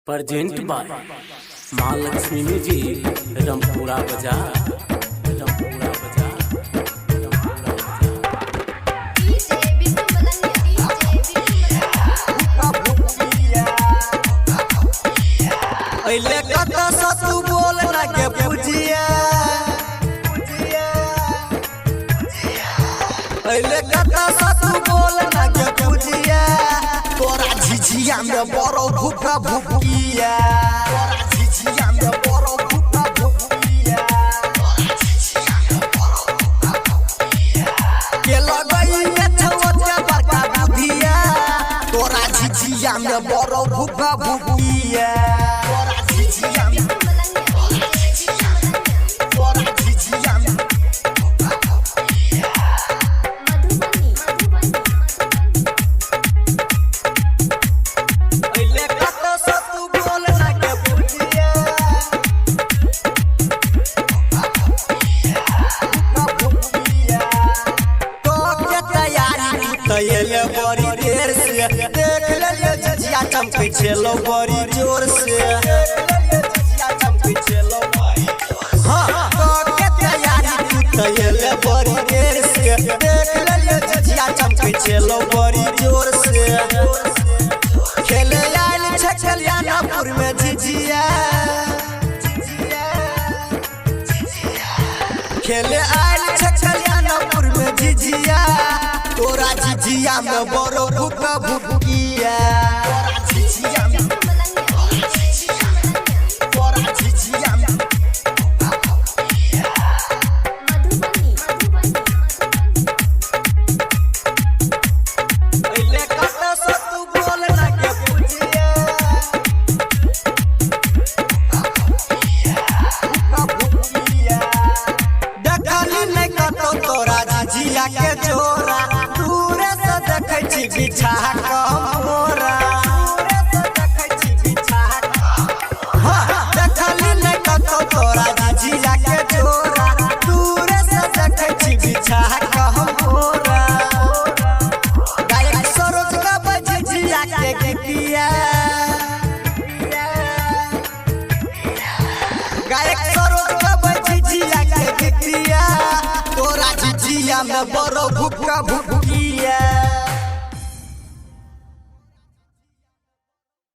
present by माँ Lakshmi music Rampura बाजार रमपुरा बाजार अइले कत सतु बोल ना के पूजिया अइले कत सतु बोल ना के पूजिया तोरा झिझिया में बड़ो भूखा भूकिया तोरा झिझिया में बड़ो भूखा भूकिया के लगई में छवचा बड़का बुधिया तोरा झिझिया में बड़ो भूखा भूकिया तैयारी बड़ी देर से देख ले झिझिया चमके चलो बड़ी जोर से झिझिया चमके चलो हां के तैयारी तैयारी बड़ी देर से देख ले झिझिया चमके चलो बड़ी जोर से खेले आइल छकलियानापुर में झिझिया खेले आइल छकलियानापुर में झिझिया तोरा झिझिया में बड़ो भूखा भूकिया तोरा झिझिया में तोरा झिझिया में अइले कत सतु बोल ना के पूजिया भूकिया देखली नहीं कतो तोरा झिझिया के जोरा बिछा कमोरा देखली नहीं कतो तोरा झिझिया के जोरा दूर से देखै छी बिछा कमोरा गायक सरोज का झिझिया के गीतिया गायक सरोज का झिझिया के गीतिया तोरा झिझिया में बड़ो भूखा भूकिया